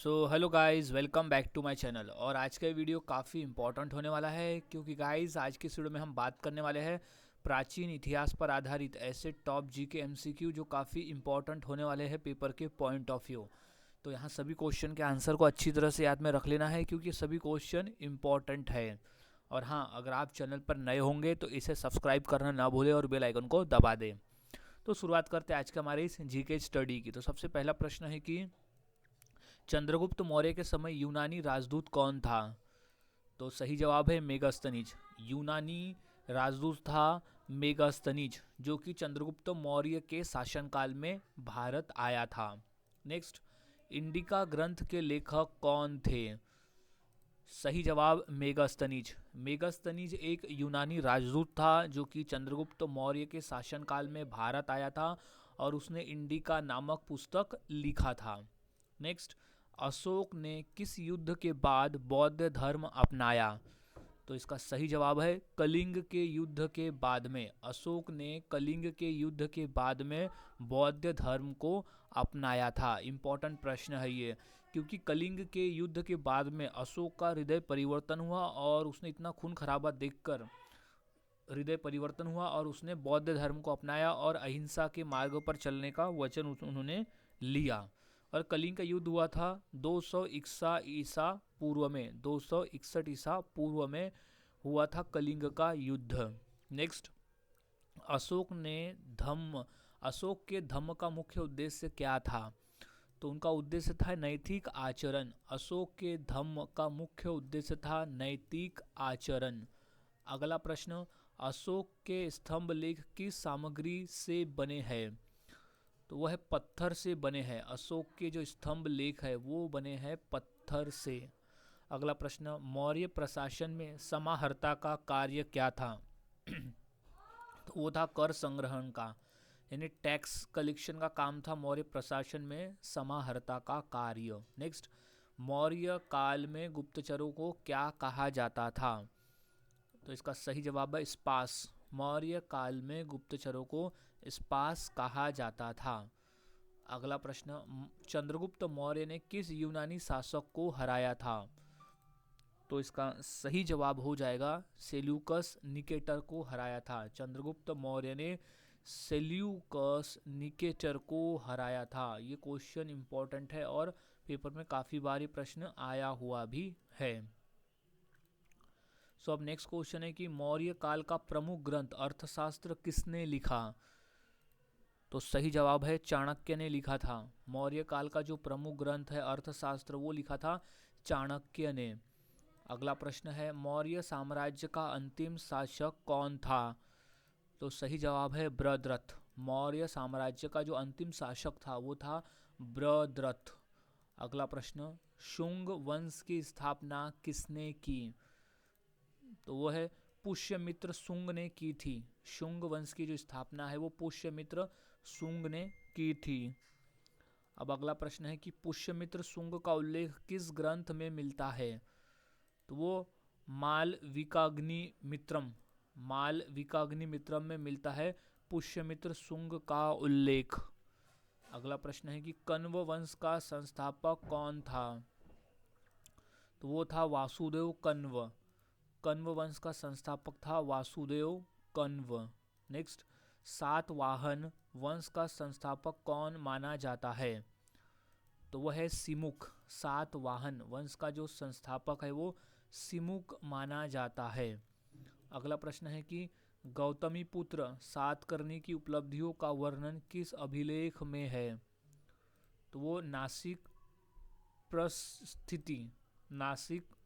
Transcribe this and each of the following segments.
So hello guys, welcome back to my channel. और आज का वीडियो काफ़ी इंपॉर्टेंट होने वाला है क्योंकि गाइस आज के इस वीडियो में हम बात करने वाले हैं प्राचीन इतिहास पर आधारित ऐसे टॉप जी के एमसीक्यू जो काफ़ी इंपॉर्टेंट होने वाले हैं पेपर के पॉइंट ऑफ व्यू। तो यहाँ सभी क्वेश्चन के आंसर को अच्छी तरह से याद में रख लेना है क्योंकि सभी क्वेश्चन इंपॉर्टेंट है। और हाँ, अगर आप चैनल पर नए होंगे तो इसे सब्सक्राइब करना ना भूलें और बेल आइकन को दबा दें। तो शुरुआत करते हैं आज के हमारे इस जी के स्टडी की। तो सबसे पहला प्रश्न है कि चंद्रगुप्त मौर्य के समय यूनानी राजदूत कौन था? तो सही जवाब है मेगास्थनीज। यूनानी राजदूत था मेगास्थनीज, जो कि चंद्रगुप्त मौर्य के शासनकाल में भारत आया था। नेक्स्ट, इंडिका ग्रंथ के लेखक कौन थे? सही जवाब मेगास्थनीज। मेगास्थनीज एक यूनानी राजदूत था जो कि चंद्रगुप्त मौर्य के शासनकाल में भारत आया था और उसने इंडिका नामक पुस्तक लिखा था। नेक्स्ट, अशोक ने किस युद्ध के बाद बौद्ध धर्म अपनाया? तो इसका सही जवाब है कलिंग के युद्ध के बाद में। अशोक ने कलिंग के युद्ध के बाद में बौद्ध धर्म को अपनाया था। इम्पोर्टेंट प्रश्न है ये, क्योंकि कलिंग के युद्ध के बाद में अशोक का हृदय परिवर्तन हुआ और उसने इतना खून खराबा देखकर हृदय परिवर्तन हुआ और उसने बौद्ध धर्म को अपनाया और अहिंसा के मार्ग पर चलने का वचन उन्होंने लिया। और कलिंग का युद्ध हुआ था 261 ईसा पूर्व में। 261 ईसा पूर्व में हुआ था कलिंग का युद्ध। नेक्स्ट, अशोक ने धम्म अशोक के धम्म का मुख्य उद्देश्य क्या था? तो उनका उद्देश्य था नैतिक आचरण। अशोक के धम्म का मुख्य उद्देश्य था नैतिक आचरण। अगला प्रश्न, अशोक के स्तंभ लेख किस सामग्री से बने हैं? तो वह पत्थर से बने हैं। अशोक के जो स्तंभ लेख है वो बने हैं पत्थर से। अगला प्रश्न, मौर्य प्रशासन में समाहर्ता का कार्य क्या था? तो वो था कर संग्रहण का, यानी टैक्स कलेक्शन का काम था मौर्य प्रशासन में समाहर्ता का कार्य। नेक्स्ट, मौर्य काल में गुप्तचरों को क्या कहा जाता था? तो इसका सही जवाब है स्पास। मौर्य काल में गुप्तचरों को स्पास कहा जाता था। अगला प्रश्न, चंद्रगुप्त मौर्य ने किस यूनानी शासक को हराया था? तो इसका सही जवाब हो जाएगा सेल्यूकस निकेटर को हराया था। चंद्रगुप्त मौर्य ने सेल्यूकस निकेटर को हराया था। ये क्वेश्चन इंपॉर्टेंट है और पेपर में काफ़ी बार ये प्रश्न आया हुआ भी है। सो अब नेक्स्ट क्वेश्चन है कि मौर्य काल का प्रमुख ग्रंथ अर्थशास्त्र किसने लिखा? तो सही जवाब है चाणक्य ने लिखा था। मौर्य काल का जो प्रमुख ग्रंथ है अर्थशास्त्र वो लिखा था चाणक्य ने। अगला प्रश्न है, मौर्य साम्राज्य का अंतिम शासक कौन था? तो सही जवाब है बृहद्रथ। मौर्य साम्राज्य का जो अंतिम शासक था वो था बृहद्रथ। अगला प्रश्न, शुंग वंश की स्थापना किसने की? तो वो है पुष्यमित्र शुंग ने की थी। शुंग वंश की जो स्थापना है वो पुष्यमित्र शुंग ने की थी। अब अगला प्रश्न है कि पुष्यमित्र शुंग का उल्लेख किस ग्रंथ में मिलता है? तो वो मालविकाग्निमित्रम में मिलता है पुष्यमित्र शुंग का उल्लेख। अगला प्रश्न है कि कण्व वंश का संस्थापक कौन था? तो वो था वासुदेव कण्व। कण्व वंश का संस्थापक था वासुदेव कण्व। नेक्स्ट, सातवाहन वंश का संस्थापक कौन माना जाता है? तो वह है सिमुख। सातवाहन वंश का जो संस्थापक है वो सिमुख माना जाता है। अगला प्रश्न है कि गौतमी पुत्र सातकर्णी की उपलब्धियों का वर्णन किस अभिलेख में है? तो वो नासिक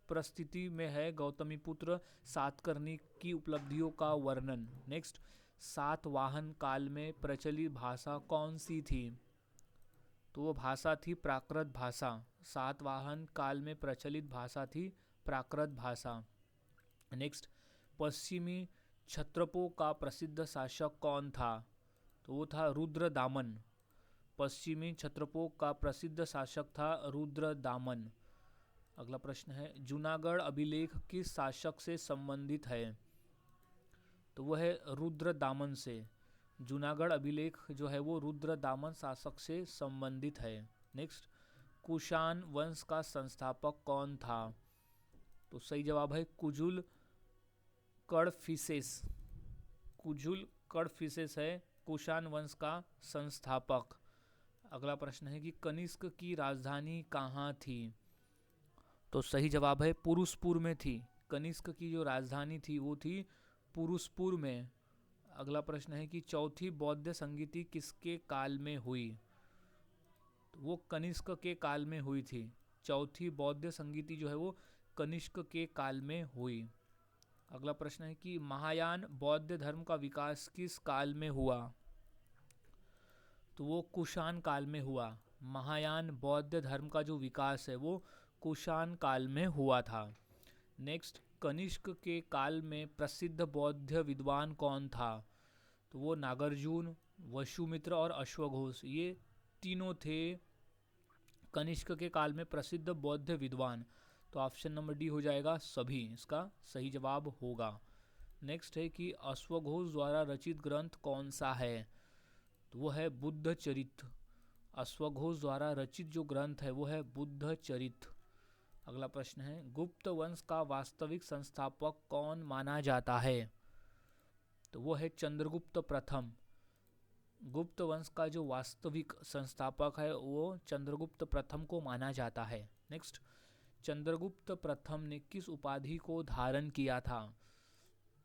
प्रस्थिति में है गौतमी पुत्र सातकर्णी की उपलब्धियों का वर्णन। नेक्स्ट, सातवाहन काल में प्रचलित भाषा कौन सी थी? तो वो भाषा थी प्राकृत भाषा। सातवाहन काल में प्रचलित भाषा थी प्राकृत भाषा। नेक्स्ट, पश्चिमी क्षत्रपों का प्रसिद्ध शासक कौन था? तो वो था रुद्रदामन। पश्चिमी क्षत्रपों का प्रसिद्ध शासक था रुद्रदामन। अगला प्रश्न है, जूनागढ़ अभिलेख किस शासक से संबंधित है? तो वह है रुद्रदामन से। जूनागढ़ अभिलेख जो है वो रुद्रदामन शासक से संबंधित है। नेक्स्ट, कुषाण वंश का संस्थापक कौन था? तो सही जवाब है कुजुल कडफिसेस। कुजुल कडफिसेस है कुषाण वंश का संस्थापक। अगला प्रश्न है कि कनिष्क की राजधानी कहाँ थी? तो सही जवाब है पुरुषपुर में थी। कनिष्क की जो राजधानी थी वो थी पुरुषपुर में। अगला प्रश्न है कि चौथी बौद्ध संगीति किसके काल में हुई? तो वो कनिष्क के काल में हुई थी। चौथी बौद्ध संगीति जो है वो कनिष्क के काल में हुई। अगला प्रश्न है कि महायान बौद्ध धर्म का विकास किस काल में हुआ? तो वो कुषाण काल में हुआ। महायान बौद्ध धर्म का जो विकास है वो कुषाण काल में हुआ था। नेक्स्ट, कनिष्क के काल में प्रसिद्ध बौद्ध विद्वान कौन था? तो वो नागार्जुन, वसुमित्र और अश्वघोष, ये तीनों थे कनिष्क के काल में प्रसिद्ध बौद्ध विद्वान। तो ऑप्शन नंबर डी हो जाएगा सभी, इसका सही जवाब होगा। नेक्स्ट है कि अश्वघोष द्वारा रचित ग्रंथ कौन सा है? तो वो है बुद्ध चरित्र। अश्वघोष द्वारा रचित जो ग्रंथ है वो है बुद्ध चरित्र। अगला प्रश्न है गुप्त वंश का वास्तविक संस्थापक कौन माना जाता है? तो वो है चंद्रगुप्त प्रथम। गुप्त वंश का जो वास्तविक संस्थापक है वो चंद्रगुप्त प्रथम को माना जाता है। नेक्स्ट, चंद्रगुप्त प्रथम ने किस उपाधि को धारण किया था?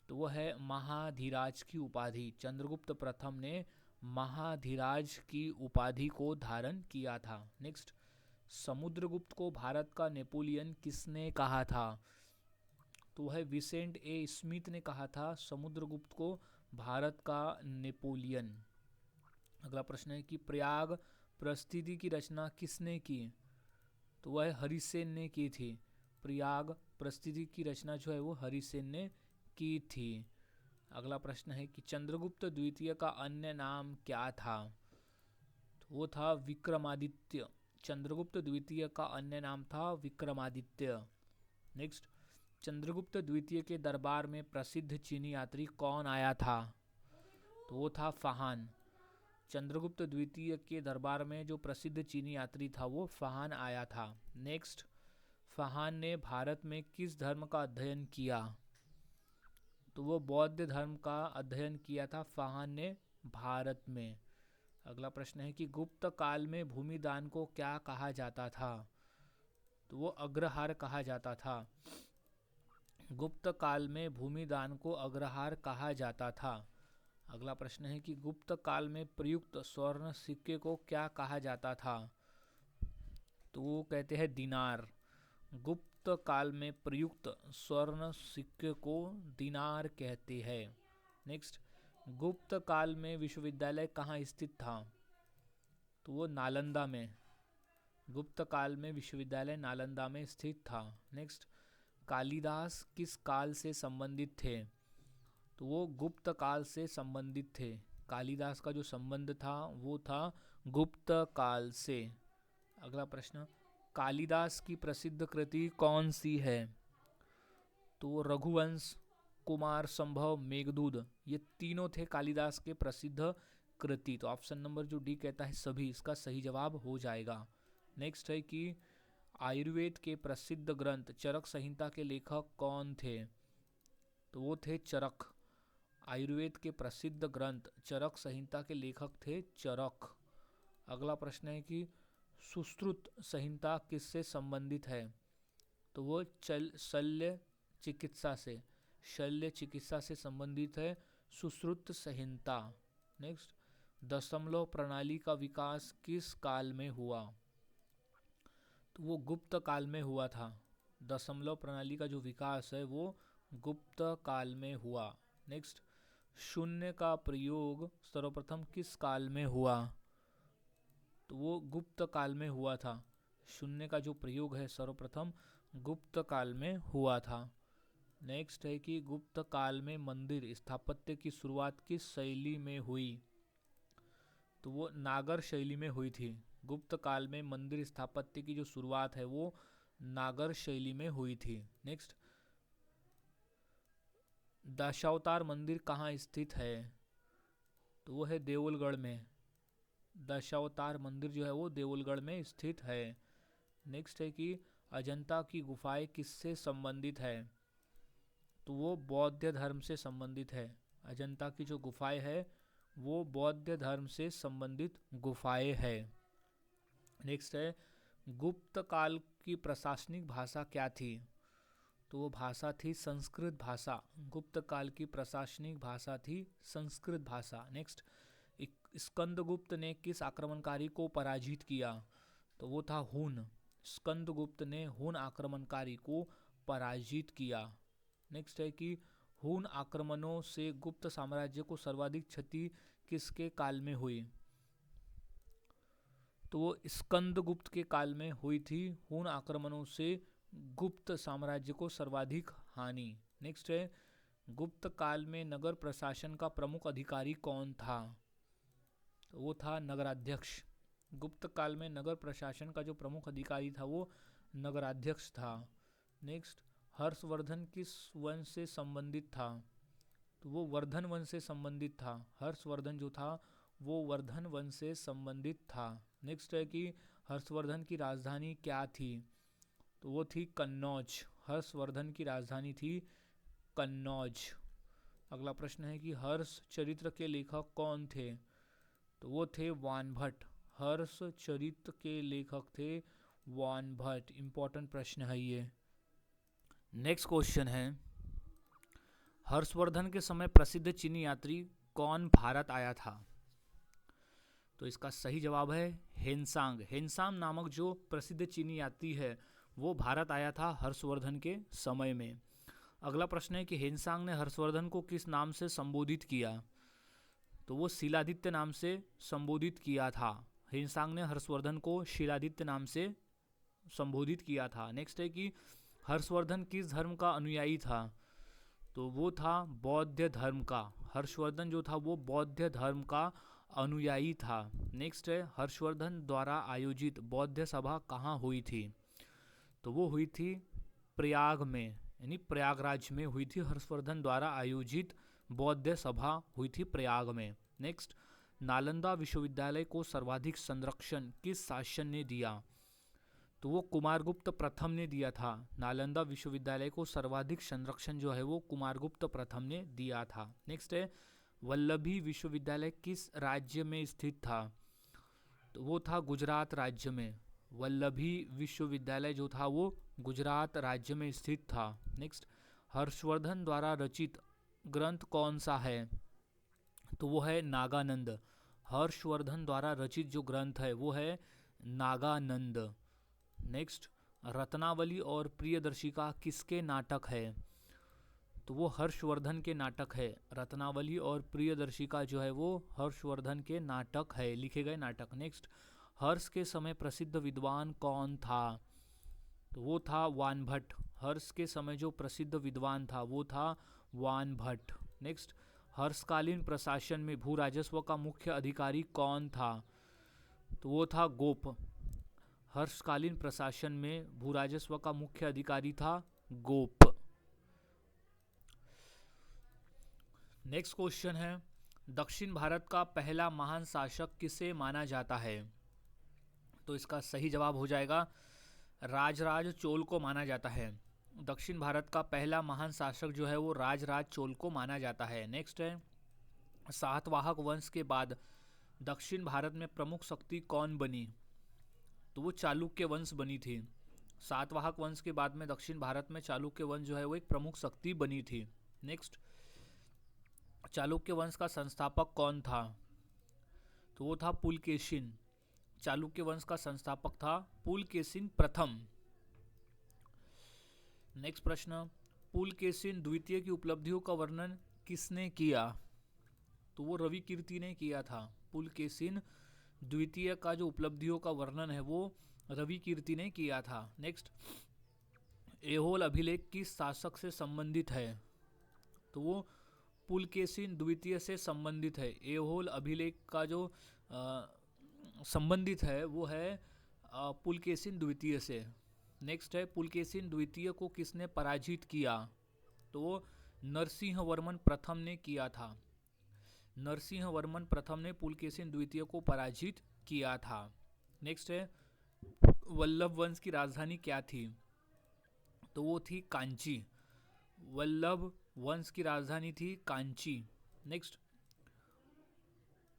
तो वो है महाधीराज की उपाधि। चंद्रगुप्त प्रथम ने महाधीराज की उपाधि को धारण किया था। नेक्स्ट, समुद्रगुप्त को भारत का नेपोलियन किसने कहा था? तो वह विसेंट ए स्मिथ ने कहा था समुद्रगुप्त को भारत का नेपोलियन। अगला प्रश्न है कि प्रयाग प्रस्थिति की रचना किसने की? तो वह हरिसेन ने की थी। प्रयाग प्रस्थिति की रचना जो है वो हरिसेन ने की थी। अगला प्रश्न है कि चंद्रगुप्त द्वितीय का अन्य नाम क्या था? तो वो था विक्रमादित्य। चंद्रगुप्त द्वितीय का अन्य नाम था विक्रमादित्य। नेक्स्ट, चंद्रगुप्त द्वितीय के दरबार में प्रसिद्ध चीनी यात्री कौन आया था? तो वो था फाहान। चंद्रगुप्त द्वितीय के दरबार में जो प्रसिद्ध चीनी यात्री था वो फाहान आया था। नेक्स्ट, फाहान ने भारत में किस धर्म का अध्ययन किया? तो वो बौद्ध धर्म का अध्ययन किया था फाहान ने भारत में। अगला प्रश्न है कि गुप्त काल में भूमिदान को क्या कहा जाता था? तो वो अग्रहार कहा जाता था। गुप्त काल में भूमिदान को अग्रहार कहा जाता था। अगला प्रश्न है कि गुप्त काल में प्रयुक्त स्वर्ण सिक्के को क्या कहा जाता था? तो वो कहते हैं दिनार। गुप्त काल में प्रयुक्त स्वर्ण सिक्के को दिनार कहते हैं। नेक्स्ट, गुप्त काल में विश्वविद्यालय कहाँ स्थित था? तो वो नालंदा में। गुप्त काल में विश्वविद्यालय नालंदा में स्थित था। नेक्स्ट, कालिदास किस काल से संबंधित थे? तो वो गुप्त काल से संबंधित थे। कालिदास का जो संबंध था वो था गुप्त काल से। अगला प्रश्न, कालिदास की प्रसिद्ध कृति कौन सी है? तो रघुवंश, कुमार संभव, मेघदूत, ये तीनों थे कालिदास के प्रसिद्ध कृति। तो ऑप्शन नंबर जो डी कहता है सभी, इसका सही जवाब हो जाएगा। नेक्स्ट है कि आयुर्वेद के प्रसिद्ध ग्रंथ चरक संहिता के लेखक कौन थे? तो वो थे चरक। आयुर्वेद के प्रसिद्ध ग्रंथ चरक संहिता के लेखक थे चरक। अगला प्रश्न है कि सुश्रुत संहिता किससे संबंधित है? तो वो शल्य चिकित्सा से, शल्य चिकित्सा से संबंधित है सुश्रुत संहिता। नेक्स्ट, दशमलव प्रणाली का विकास किस काल में हुआ? तो वो गुप्त काल में हुआ था। दशमलव प्रणाली का जो विकास है वो गुप्त काल में हुआ। नेक्स्ट, शून्य का प्रयोग सर्वप्रथम किस काल में हुआ? तो वो गुप्त काल में हुआ था। शून्य का जो प्रयोग है सर्वप्रथम गुप्त काल में हुआ था। नेक्स्ट है कि गुप्त काल में मंदिर स्थापत्य की शुरुआत किस शैली में हुई? तो वो नागर शैली में हुई थी। गुप्त काल में मंदिर स्थापत्य की जो शुरुआत है वो नागर शैली में हुई थी। नेक्स्ट, दशावतार मंदिर कहाँ स्थित है? तो वो है देवलगढ़ में। दशावतार मंदिर जो है वो देवलगढ़ में स्थित है। नेक्स्ट है कि अजंता की गुफाएं किससे संबंधित है, तो वो बौद्ध धर्म से संबंधित है। अजंता की जो गुफाएं है वो बौद्ध धर्म से संबंधित गुफाएं है। नेक्स्ट है गुप्त काल की प्रशासनिक भाषा क्या थी, तो वो भाषा थी संस्कृत भाषा। गुप्त काल की प्रशासनिक भाषा थी संस्कृत भाषा। नेक्स्ट, स्कंदगुप्त ने किस आक्रमणकारी को पराजित किया, तो वो था हुन। स्कंदगुप्त ने हुन आक्रमणकारी को पराजित किया। नेक्स्ट है कि हुन आक्रमणों से गुप्त साम्राज्य को सर्वाधिक क्षति किसके काल में हुई, तो वो स्कंदगुप्त के काल में हुई थी। हुन आक्रमणों से गुप्त साम्राज्य को सर्वाधिक हानि। नेक्स्ट है गुप्त काल में नगर प्रशासन का प्रमुख अधिकारी कौन था, तो वो था नगराध्यक्ष। गुप्त काल में नगर प्रशासन का जो प्रमुख अधिकारी था वो नगराध्यक्ष था। नेक्स्ट, हर्षवर्धन किस वंश से संबंधित था, तो वो वर्धन वंश से संबंधित था। हर्षवर्धन जो था वो वर्धन वंश से संबंधित था। नेक्स्ट है कि हर्षवर्धन की राजधानी क्या थी, तो वो थी कन्नौज। हर्षवर्धन की राजधानी थी कन्नौज। अगला प्रश्न है कि हर्ष चरित्र के लेखक कौन थे, तो वो थे वानभट्ट। हर्ष चरित्र के लेखक थे वानभट्ट। इंपॉर्टेंट प्रश्न है ये। नेक्स्ट क्वेश्चन है हर्षवर्धन के समय प्रसिद्ध चीनी यात्री कौन भारत आया था, तो इसका सही जवाब है हेनसांग। हेनसांग नामक जो प्रसिद्ध चीनी यात्री है वो भारत आया था हर्षवर्धन के समय में। अगला प्रश्न है कि हेनसांग ने हर्षवर्धन को किस नाम से संबोधित किया, तो वो शिलादित्य नाम से संबोधित किया था। हेनसांग ने हर्षवर्धन को शिलादित्य नाम से संबोधित किया था। नेक्स्ट है कि हर्षवर्धन किस धर्म का अनुयायी था, तो वो था बौद्ध धर्म का। हर्षवर्धन जो था वो बौद्ध धर्म का अनुयायी था। नेक्स्ट है हर्षवर्धन द्वारा आयोजित बौद्ध सभा कहाँ हुई थी, तो वो हुई थी प्रयाग में, यानी प्रयागराज में हुई थी। हर्षवर्धन द्वारा आयोजित बौद्ध सभा हुई थी प्रयाग में। नेक्स्ट, नालंदा विश्वविद्यालय को सर्वाधिक संरक्षण किस शासक ने दिया, तो वो कुमारगुप्त प्रथम ने दिया था। नालंदा विश्वविद्यालय को सर्वाधिक संरक्षण जो है वो कुमारगुप्त प्रथम ने दिया था। नेक्स्ट है वल्लभी विश्वविद्यालय किस राज्य में स्थित था, तो वो था गुजरात राज्य में। वल्लभी विश्वविद्यालय जो था वो गुजरात राज्य में स्थित था। नेक्स्ट, हर्षवर्धन द्वारा रचित ग्रंथ कौन सा है, तो वो है नागानंद। हर्षवर्धन द्वारा रचित जो ग्रंथ है वो है नागानंद। नेक्स्ट, रत्नावली और प्रियदर्शिका किसके नाटक है, तो वो हर्षवर्धन के नाटक है। रत्नावली और प्रियदर्शिका जो है वो हर्षवर्धन के नाटक है, लिखे गए नाटक। नेक्स्ट, हर्ष के समय प्रसिद्ध विद्वान कौन था, तो वो था वानभट्ट। हर्ष के समय जो प्रसिद्ध विद्वान था वो था वानभट्ट। नेक्स्ट, हर्षकालीन प्रशासन में भू राजस्व का मुख्य अधिकारी कौन था, तो वो था गोप। हर्षकालीन प्रशासन में भू राजस्व का मुख्य अधिकारी था गोप। नेक्स्ट क्वेश्चन है दक्षिण भारत का पहला महान शासक किसे माना जाता है, तो इसका सही जवाब हो जाएगा राजराज चोल को माना जाता है। दक्षिण भारत का पहला महान शासक जो है वो राजराज चोल को माना जाता है। नेक्स्ट है सातवाहक वंश के बाद दक्षिण भारत में प्रमुख शक्ति कौन बनी, तो वो चालुक्य वंश बनी थी। सातवाहक वंश के बाद में दक्षिण भारत में चालुक्य वंश जो है वो एक प्रमुख शक्ति बनी थी। नेक्स्ट, चालुक्य वंश का संस्थापक कौन था, तो वो था पुलकेशिन। चालुक्य वंश का संस्थापक था पुलकेशिन प्रथम। नेक्स्ट प्रश्न, पुलकेशिन द्वितीय की उपलब्धियों का वर्णन किसने किया, तो वो रवि कीर्ति ने किया था। पुलकेशिन द्वितीय का जो उपलब्धियों का वर्णन है वो रवि कीर्ति ने किया था। नेक्स्ट, ऐहोल अभिलेख किस शासक से संबंधित है, तो वो पुलकेशिन द्वितीय से संबंधित है। ऐहोल अभिलेख का जो संबंधित है वो है पुलकेशिन द्वितीय से। नेक्स्ट है पुलकेशिन द्वितीय को किसने पराजित किया, तो वो नरसिंह वर्मन प्रथम ने किया था। नरसिंह वर्मन प्रथम ने पुलकेशिन द्वितीय को पराजित किया था। नेक्स्ट है वल्लभ वंश की राजधानी क्या थी? तो वो थी कांची। वल्लभ वंश की राजधानी थी कांची। नेक्स्ट,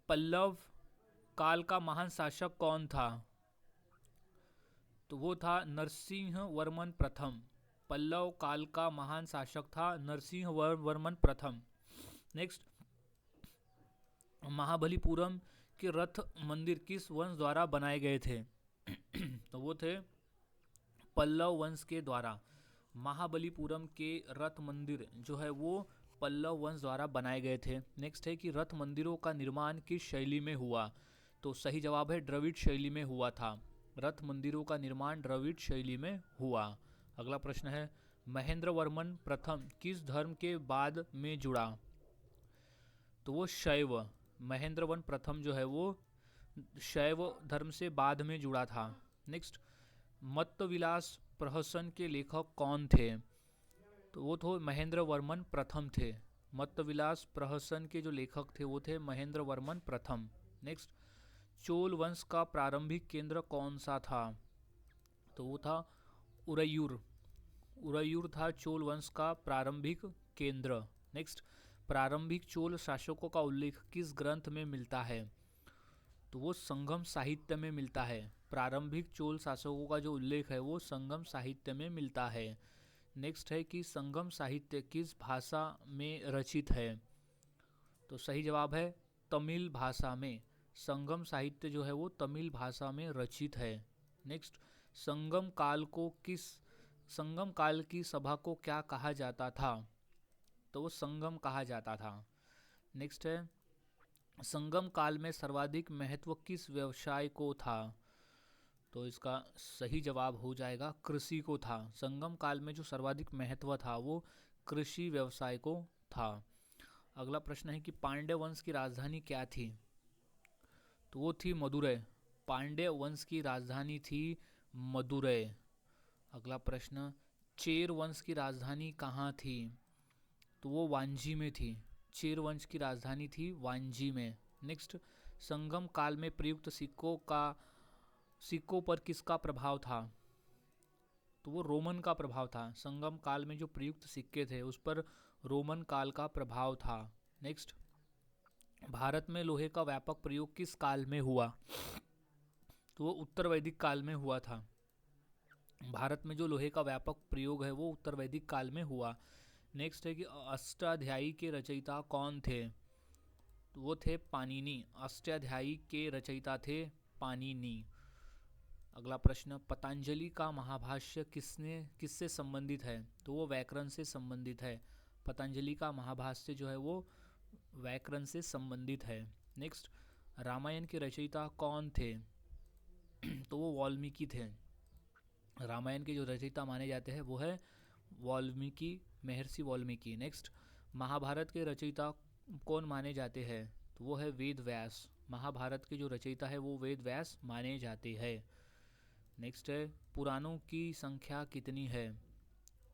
पल्लव काल का महान शासक कौन था? तो वो था नरसिंह वर्मन प्रथम। पल्लव काल का महान शासक था नरसिंह वर्मन प्रथम। नेक्स्ट, महाबलीपुरम के रथ मंदिर किस वंश द्वारा बनाए गए थे? तो वो थे पल्लव वंश के द्वारा। महाबलीपुरम के रथ मंदिर जो है वो पल्लव वंश द्वारा बनाए गए थे। नेक्स्ट है कि रथ मंदिरों का निर्माण किस शैली में हुआ? तो सही जवाब है द्रविड़ शैली में हुआ था। रथ मंदिरों का निर्माण द्रविड़ शैली में हुआ। अगला प्रश्न है, महेंद्र वर्मन प्रथम किस धर्म के बाद में जुड़ा? तो वो शैव। महेंद्र वर्मन प्रथम जो है वो शैव धर्म से बाद में जुड़ा था। नेक्स्ट, मत्तविलास प्रहसन के लेखक कौन थे? तो वो तो महेंद्र वर्मन प्रथम थे। मत्तविलास प्रहसन के जो लेखक थे वो थे महेंद्र वर्मन प्रथम। नेक्स्ट, चोल वंश का प्रारंभिक केंद्र कौन सा था? तो वो था उरैयूर। उरैयूर था चोल वंश का प्रारंभिक केंद्र। नेक्स्ट, प्रारंभिक चोल शासकों का उल्लेख किस ग्रंथ में मिलता है? तो वो संगम साहित्य में मिलता है। प्रारंभिक चोल शासकों का जो उल्लेख है वो संगम साहित्य में मिलता है। नेक्स्ट है कि संगम साहित्य किस भाषा में रचित है? तो सही जवाब है तमिल भाषा में। संगम साहित्य जो है वो तमिल भाषा में रचित है। नेक्स्ट, संगम काल की सभा को क्या कहा जाता था? तो वो संगम कहा जाता था। नेक्स्ट है, संगम काल में सर्वाधिक महत्व किस व्यवसाय को था? तो इसका सही जवाब हो जाएगा कृषि को था। संगम काल में जो सर्वाधिक महत्व था वो कृषि व्यवसाय को था। अगला प्रश्न है कि पांड्य वंश की राजधानी क्या थी? तो वो थी मदुरै। पांड्य वंश की राजधानी थी मदुरै। अगला प्रश्न, चेर वंश की राजधानी कहाँ थी? तो वो वांजी में थी। चेर वंश की राजधानी थी वांजी में। नेक्स्ट, संगम काल में प्रयुक्त सिक्कों पर किसका प्रभाव था? तो वो रोमन का प्रभाव था। संगम काल में जो प्रयुक्त सिक्के थे उस पर रोमन काल का प्रभाव था। नेक्स्ट, भारत में लोहे का व्यापक प्रयोग किस काल में हुआ? तो वो उत्तर वैदिक काल में हुआ था। भारत में जो लोहे का व्यापक प्रयोग है वो उत्तर वैदिक काल में हुआ। नेक्स्ट है कि अष्टाध्यायी के रचयिता कौन थे? तो वो थे पाणिनि। अष्टाध्यायी के रचयिता थे पाणिनि। अगला प्रश्न, पतंजलि का महाभाष्य किससे संबंधित है? तो वो व्याकरण से संबंधित है। पतंजलि का महाभाष्य जो है वो व्याकरण से संबंधित है। नेक्स्ट, रामायण के रचयिता कौन थे? तो वो वाल्मीकि थे। रामायण के जो रचयिता माने जाते हैं वो है वाल्मीकि, महर्षि वाल्मीकि। नेक्स्ट, महाभारत के रचयिता कौन माने जाते हैं? तो वो है वेद व्यास। महाभारत के जो रचयिता है वो वेद व्यास माने जाते हैं। नेक्स्ट है, पुराणों की संख्या कितनी है?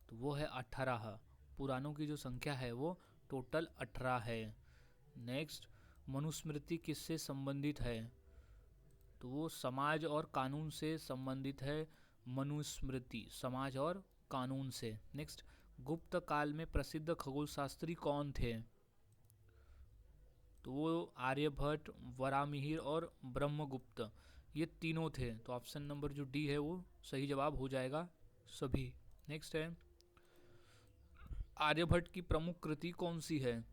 तो वो है 18। पुराणों की जो संख्या है वो टोटल 18 है। नेक्स्ट, मनुस्मृति किससे संबंधित है? तो वो समाज और कानून से संबंधित है। मनुस्मृति समाज और कानून से। नेक्स्ट, गुप्त काल में प्रसिद्ध खगोलशास्त्री कौन थे? तो वो आर्यभट्ट, वरामिहिर और ब्रह्मगुप्त, ये तीनों थे। तो ऑप्शन नंबर जो डी है वो सही जवाब हो जाएगा सभी। नेक्स्ट है, आर्यभट्ट की प्रमुख कृति कौन सी है?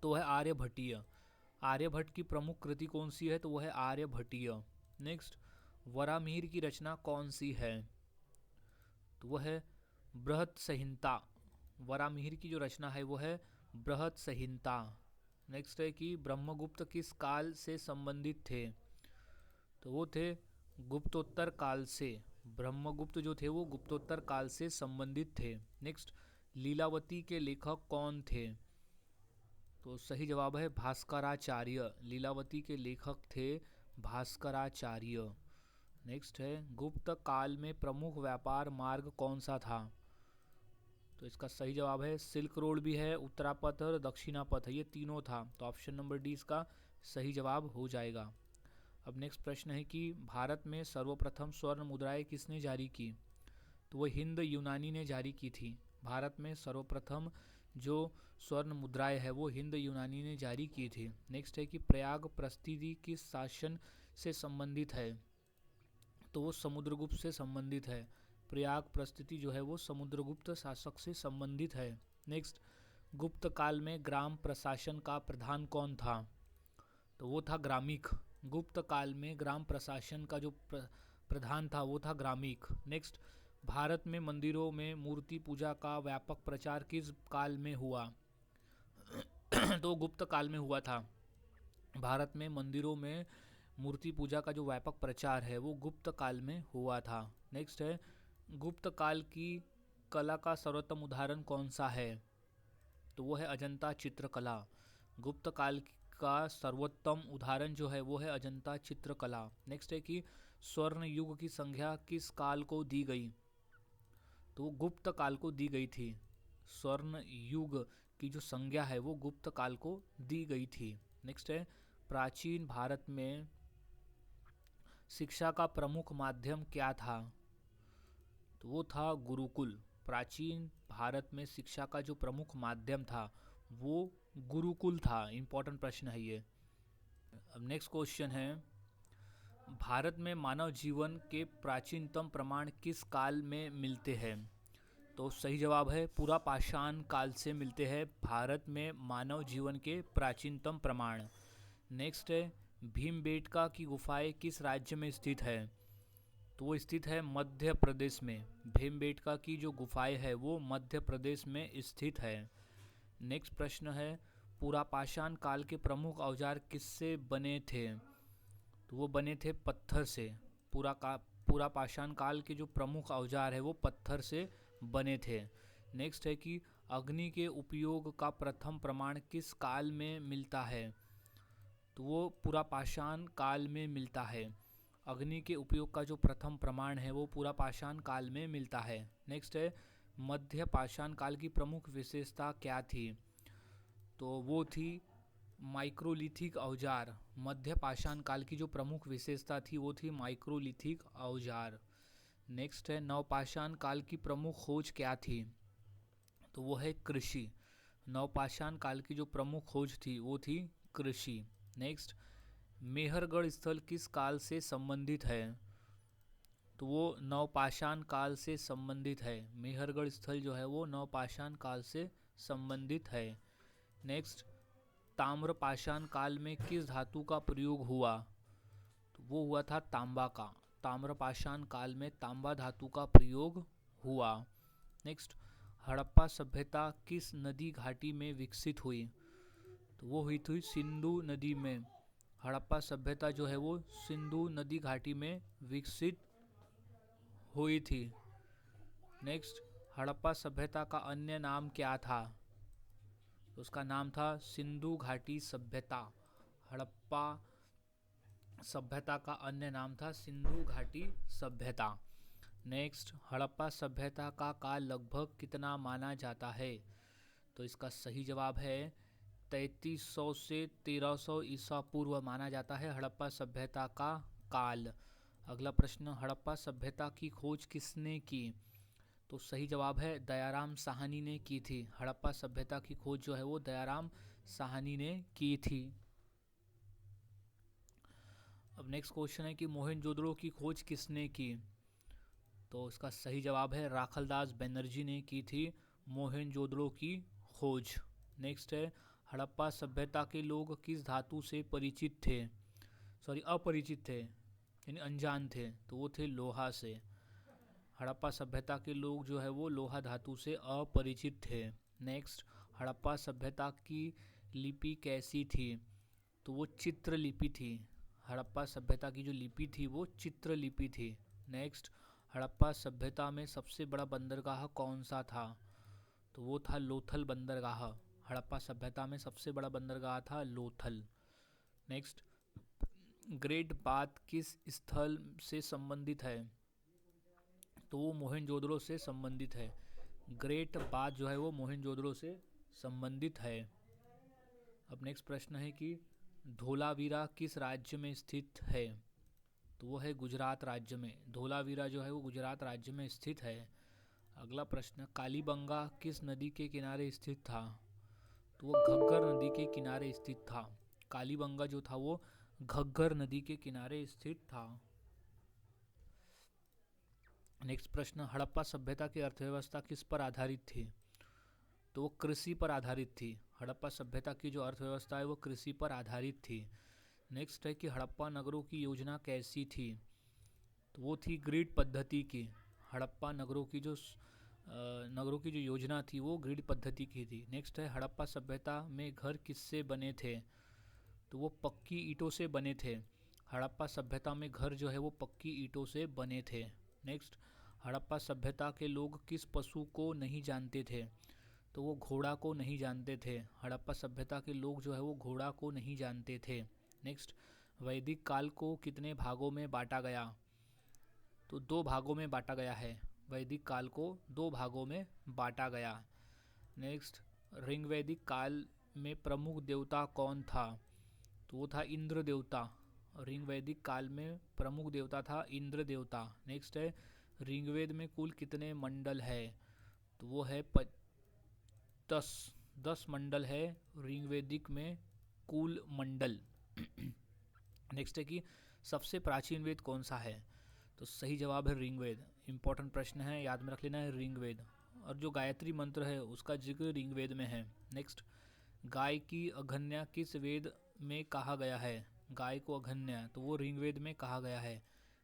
तो है आर्यभट्टीय। आर्यभट्ट की प्रमुख कृति कौन सी है? तो वो है आर्यभट्टीय। नेक्स्ट, वरामिहिर की रचना कौन सी है? तो वो है बृहत संहिता। वरामिहिर की जो रचना है वो है बृहत संहिता। नेक्स्ट है कि ब्रह्मगुप्त किस काल से संबंधित थे? तो वो थे गुप्तोत्तर काल से। ब्रह्मगुप्त जो थे वो गुप्तोत्तर काल से संबंधित थे। नेक्स्ट, लीलावती के लेखक कौन थे? तो सही जवाब है भास्कराचार्य। लीलावती के लेखक थे भास्कराचार्य। नेक्स्ट है, गुप्त काल में प्रमुख व्यापार मार्ग कौन सा था? तो इसका सही जवाब है सिल्क रोड भी है, उत्तरापथ और दक्षिणापथ है, ये तीनों था। तो ऑप्शन नंबर डी इसका सही जवाब हो जाएगा। अब नेक्स्ट प्रश्न है कि भारत में सर्वप्रथम स्वर्ण मुद्राएं किसने जारी की? तो वो हिंद यूनानी ने जारी की थी। भारत में सर्वप्रथम जो स्वर्ण मुद्राएं है वो हिंद यूनानी ने जारी की थी। नेक्स्ट है कि प्रयाग प्रस्थिति किस शासन से संबंधित है? तो वो समुद्रगुप्त से संबंधित है। प्रयाग प्रस्थिति जो है वो समुद्रगुप्त शासक से संबंधित है। नेक्स्ट, गुप्त काल में ग्राम प्रशासन का प्रधान कौन था? तो वो था ग्रामीक। गुप्त काल में ग्राम प्रशासन का जो प्रधान था वो था ग्रामीक। नेक्स्ट, भारत में मंदिरों में मूर्ति पूजा का व्यापक प्रचार किस काल में हुआ? तो गुप्त काल में हुआ था। भारत में मंदिरों में मूर्ति पूजा का जो व्यापक प्रचार है वो गुप्त काल में हुआ था। नेक्स्ट है, गुप्त काल की कला का सर्वोत्तम उदाहरण कौन सा है? तो वो है अजंता चित्रकला। गुप्त काल का सर्वोत्तम उदाहरण जो है वो है अजंता चित्रकला। नेक्स्ट है कि स्वर्ण युग की संज्ञा किस काल को दी गई? तो वो गुप्त काल को दी गई थी। स्वर्ण युग की जो संज्ञा है वो गुप्त काल को दी गई थी। नेक्स्ट है, प्राचीन भारत में शिक्षा का प्रमुख माध्यम क्या था? तो वो था गुरुकुल। प्राचीन भारत में शिक्षा का जो प्रमुख माध्यम था वो गुरुकुल था। इंपॉर्टेंट प्रश्न है ये। अब नेक्स्ट क्वेश्चन है, भारत में मानव जीवन के प्राचीनतम प्रमाण किस काल में मिलते हैं? तो सही जवाब है पूरा पाषाण काल से मिलते हैं भारत में मानव जीवन के प्राचीनतम प्रमाण। नेक्स्ट है, भीमबेटका की गुफाएं किस राज्य में स्थित है? तो वो स्थित है मध्य प्रदेश में। भीमबेटका की जो गुफाएं है वो मध्य प्रदेश में स्थित है। नेक्स्ट प्रश्न है, पूरा पाषाण काल के प्रमुख औजार किससे बने थे? तो वो बने थे पत्थर से। पूरा पाषाण काल के जो प्रमुख औजार है वो पत्थर से बने थे। नेक्स्ट है कि अग्नि के उपयोग का प्रथम प्रमाण किस काल में मिलता है? तो वो पूरा पाषाण काल में मिलता है। अग्नि के उपयोग का जो प्रथम प्रमाण है वो पूरा पाषाण काल में मिलता है। नेक्स्ट है, मध्य पाषाण काल की प्रमुख विशेषता क्या थी? तो वो थी माइक्रोलिथिक औजार। मध्य पाषाण काल की जो प्रमुख विशेषता थी वो थी माइक्रोलिथिक औजार। नेक्स्ट है, नवपाषाण काल की प्रमुख खोज क्या थी? तो वो है कृषि। नवपाषाण काल की जो प्रमुख खोज थी वो थी कृषि। नेक्स्ट, मेहरगढ़ स्थल किस काल से संबंधित है? तो वो नवपाषाण काल से संबंधित है। मेहरगढ़ स्थल जो है वो नवपाषाण काल से संबंधित है। नेक्स्ट, ताम्रपाषाण काल में किस धातु का प्रयोग हुआ? तो वो हुआ था तांबा का। ताम्रपाषाण काल में तांबा धातु का प्रयोग हुआ। नेक्स्ट, हड़प्पा सभ्यता किस नदी घाटी में विकसित हुई? तो वो हुई थी सिंधु नदी में। हड़प्पा सभ्यता जो है वो सिंधु नदी घाटी में विकसित हुई थी। नेक्स्ट, हड़प्पा सभ्यता का अन्य नाम क्या था? उसका नाम था सिंधु घाटी सभ्यता। हड़प्पा सभ्यता का अन्य नाम था सिंधु घाटी सभ्यता। नेक्स्ट, हड़प्पा सभ्यता का काल लगभग कितना माना जाता है? तो इसका सही जवाब है 3300 से 1300 ईसा पूर्व माना जाता है हड़प्पा सभ्यता का काल। अगला प्रश्न, हड़प्पा सभ्यता की खोज किसने की? तो सही जवाब है दयाराम साहनी ने की थी। हड़प्पा सभ्यता की खोज जो है वो दयाराम साहनी ने की थी। अब नेक्स्ट क्वेश्चन है कि मोहनजोदड़ो की खोज किसने की? तो इसका सही जवाब है राखलदास बनर्जी ने की थी मोहनजोदड़ो की खोज। नेक्स्ट है, हड़प्पा सभ्यता के लोग किस धातु से परिचित थे? अपरिचित थे, यानी अनजान थे, तो वो थे लोहा से। हड़प्पा सभ्यता के लोग जो है वो लोहा धातु से अपरिचित थे। नेक्स्ट, हड़प्पा सभ्यता की लिपि कैसी थी? तो वो चित्रलिपि थी। हड़प्पा सभ्यता की जो लिपि थी वो चित्रलिपि थी। नेक्स्ट, हड़प्पा सभ्यता में सबसे बड़ा बंदरगाह कौन सा था? तो वो था लोथल बंदरगाह। हड़प्पा सभ्यता में सबसे बड़ा बंदरगाह था लोथल। नेक्स्ट, ग्रेट बाथ किस स्थल से संबंधित है? तो वो मोहनजोदड़ो से संबंधित है। ग्रेट बाथ जो है वो मोहनजोदड़ो से संबंधित है। अब नेक्स्ट प्रश्न है कि धोलावीरा किस राज्य में स्थित है? तो वो है गुजरात राज्य में। धोलावीरा जो है वो गुजरात राज्य में स्थित है। अगला प्रश्न, कालीबंगा किस नदी के किनारे स्थित था? तो वो घग्गर नदी के किनारे स्थित था। कालीबंगा जो था वो घग्गर नदी के किनारे स्थित था। नेक्स्ट प्रश्न, हड़प्पा सभ्यता की अर्थव्यवस्था किस पर आधारित थी? तो वो कृषि पर आधारित थी। हड़प्पा सभ्यता की जो अर्थव्यवस्था है वो कृषि पर आधारित थी। नेक्स्ट है कि हड़प्पा नगरों की योजना कैसी थी? तो वो थी ग्रिड पद्धति की। हड़प्पा नगरों की जो योजना थी वो ग्रिड पद्धति की थी। नेक्स्ट है, हड़प्पा सभ्यता में घर किससे बने थे? तो वो पक्की ईंटों से बने थे। हड़प्पा सभ्यता में घर जो है वो पक्की ईंटों से बने थे। नेक्स्ट, हड़प्पा सभ्यता के लोग किस पशु को नहीं जानते थे? तो वो घोड़ा को नहीं जानते थे। हड़प्पा सभ्यता के लोग जो है वो घोड़ा को नहीं जानते थे। नेक्स्ट, वैदिक काल को कितने भागों में बांटा गया? तो 2 भागों में बांटा गया है। वैदिक काल को 2 भागों में बांटा गया। नेक्स्ट, ऋग्वैदिक काल में प्रमुख देवता कौन था? तो वो था इंद्र देवता। ऋग्वैदिक काल में प्रमुख देवता था इंद्र देवता। नेक्स्ट है, ऋग्वेद में कुल कितने मंडल है? तो वो है 10 मंडल है ऋग्वेदिक में कुल मंडल। नेक्स्ट है कि सबसे प्राचीन वेद कौन सा है? तो सही जवाब है ऋग्वेद। इंपॉर्टेंट प्रश्न है, याद में रख लेना है ऋग्वेद। और जो गायत्री मंत्र है उसका जिक्र ऋग्वेद में है। नेक्स्ट, गाय की अघन्या किस वेद में कहा गया है? गाय को अघन्या, तो वो ऋग्वेद में कहा गया है।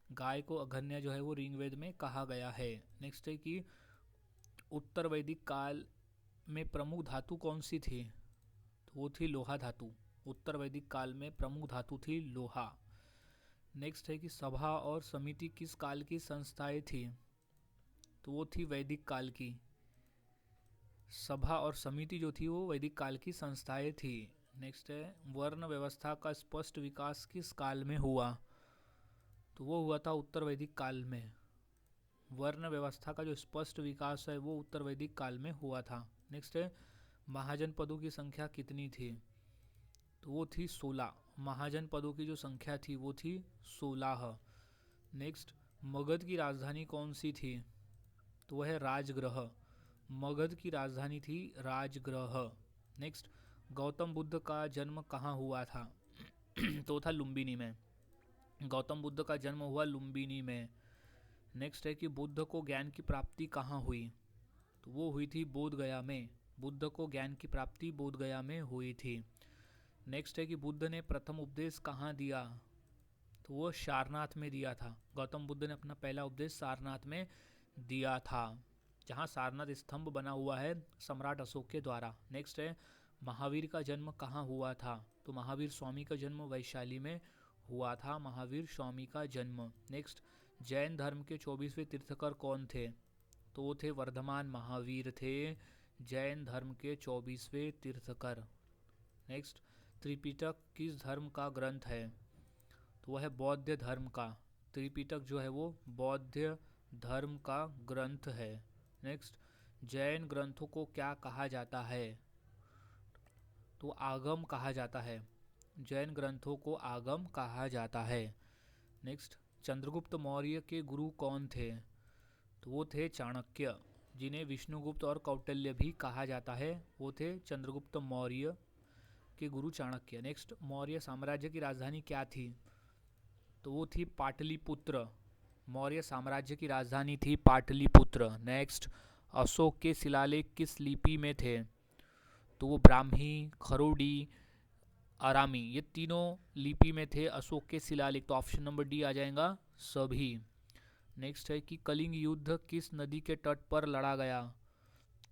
गाय को अघन्या जो है वो ऋग्वेद में कहा गया है। नेक्स्ट है कि उत्तर वैदिक काल में प्रमुख धातु कौन सी थी? तो वो थी लोहा धातु। उत्तर वैदिक काल में प्रमुख धातु थी लोहा। नेक्स्ट है कि सभा और समिति किस काल की संस्थाएं थी? तो वो थी वैदिक काल की। सभा और समिति जो थी वो वैदिक काल की संस्थाएं थी। नेक्स्ट है, वर्ण व्यवस्था का स्पष्ट विकास किस काल में हुआ? तो वो हुआ था उत्तर वैदिक काल में। वर्ण व्यवस्था का जो स्पष्ट विकास है वो उत्तर वैदिक काल में हुआ था। नेक्स्ट है, महाजनपदों की संख्या कितनी थी? तो वो थी 16। महाजनपदों की जो संख्या थी वो थी 16। नेक्स्ट, मगध की राजधानी कौन सी थी? तो वह है राजगृह। मगध की राजधानी थी राजगृह। नेक्स्ट, गौतम बुद्ध का जन्म कहाँ हुआ था? तो था लुम्बिनी में। गौतम बुद्ध का जन्म हुआ लुम्बिनी में। नेक्स्ट है कि बुद्ध को ज्ञान की प्राप्ति कहाँ हुई? तो वो हुई थी बोध गया में। बुद्ध को ज्ञान की प्राप्ति बोध गया में हुई थी। नेक्स्ट है कि बुद्ध ने प्रथम उपदेश कहाँ दिया? तो वो सारनाथ में दिया था। गौतम बुद्ध ने अपना पहला उपदेश सारनाथ में दिया था, जहाँ सारनाथ स्तंभ बना हुआ है सम्राट अशोक के द्वारा। नेक्स्ट है, महावीर का जन्म कहाँ हुआ था? तो महावीर स्वामी का जन्म वैशाली में हुआ था। महावीर स्वामी का जन्म। नेक्स्ट, जैन धर्म के 24वें तीर्थकर कौन थे? तो वो थे वर्धमान महावीर थे जैन धर्म के 24वें तीर्थकर। नेक्स्ट, त्रिपिटक किस धर्म का ग्रंथ है? तो वह है बौद्ध धर्म का। त्रिपिटक जो है वो बौद्ध धर्म का ग्रंथ है। नेक्स्ट, जैन ग्रंथों को क्या कहा जाता है? तो आगम कहा जाता है। जैन ग्रंथों को आगम कहा जाता है। नेक्स्ट, चंद्रगुप्त मौर्य के गुरु कौन थे? तो वो थे चाणक्य, जिन्हें विष्णुगुप्त और कौटिल्य भी कहा जाता है। वो थे चंद्रगुप्त मौर्य के गुरु चाणक्य। नेक्स्ट, मौर्य साम्राज्य की राजधानी क्या थी? तो वो थी पाटलिपुत्र। मौर्य साम्राज्य की राजधानी थी पाटलिपुत्र। नेक्स्ट, अशोक के शिलालेख किस लिपि में थे? तो वो ब्राह्मी, खरोडी, आरामी, ये तीनों लिपि में थे अशोक के शिलालेख। तो ऑप्शन नंबर डी आ जाएगा सभी। नेक्स्ट है कि कलिंग युद्ध किस नदी के तट पर लड़ा गया?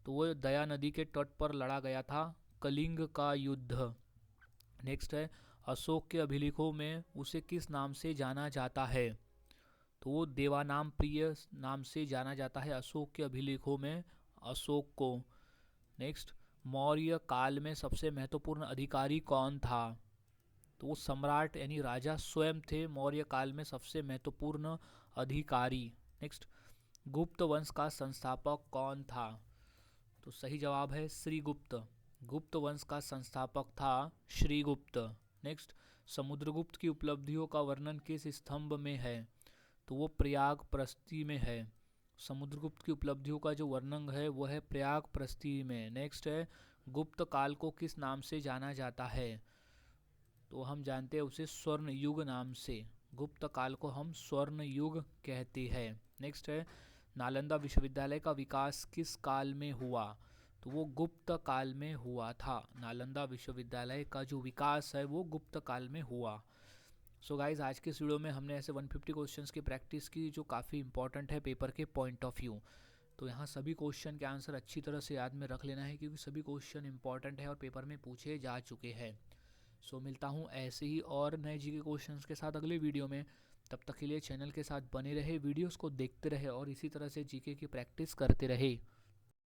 तो वो दया नदी के तट पर लड़ा गया था कलिंग का युद्ध। नेक्स्ट है, अशोक के अभिलेखों में उसे किस नाम से जाना जाता है? तो वो देवानाम प्रिय नाम से जाना जाता है अशोक के अभिलेखों में अशोक को। नेक्स्ट, मौर्य काल में सबसे महत्वपूर्ण अधिकारी कौन था? तो वो सम्राट यानी राजा स्वयं थे मौर्य काल में सबसे महत्वपूर्ण अधिकारी। नेक्स्ट, गुप्त वंश का संस्थापक कौन था? तो सही जवाब है श्रीगुप्त। गुप्त वंश का संस्थापक था श्रीगुप्त। नेक्स्ट, समुद्रगुप्त की उपलब्धियों का वर्णन किस स्तंभ में है? तो वो प्रयाग प्रस्ती में है। समुद्रगुप्त की उपलब्धियों का जो वर्णन है वो है प्रयाग प्रस्ती में। नेक्स्ट है, गुप्त काल को किस नाम से जाना जाता है? तो हम जानते हैं उसे स्वर्ण युग नाम से। गुप्त काल को हम स्वर्ण युग कहते हैं। नेक्स्ट है, नालंदा विश्वविद्यालय का विकास किस काल में हुआ? तो वो गुप्त काल में हुआ था। नालंदा विश्वविद्यालय का जो विकास है वो गुप्त काल में हुआ। सो गाइज, आज के इस वीडियो में हमने ऐसे 150 क्वेश्चंस की प्रैक्टिस की जो काफ़ी इंपॉर्टेंट है पेपर के पॉइंट ऑफ व्यू। तो यहाँ सभी क्वेश्चन के आंसर अच्छी तरह से याद में रख लेना है क्योंकि सभी क्वेश्चन इंपॉर्टेंट है और पेपर में पूछे जा चुके हैं। सो मिलता हूँ ऐसे ही और नए जीके क्वेश्चंस के साथ अगले वीडियो में। तब तक के लिए चैनल के साथ बने रहे, वीडियोस को देखते रहे और इसी तरह से जीके की प्रैक्टिस करते रहे।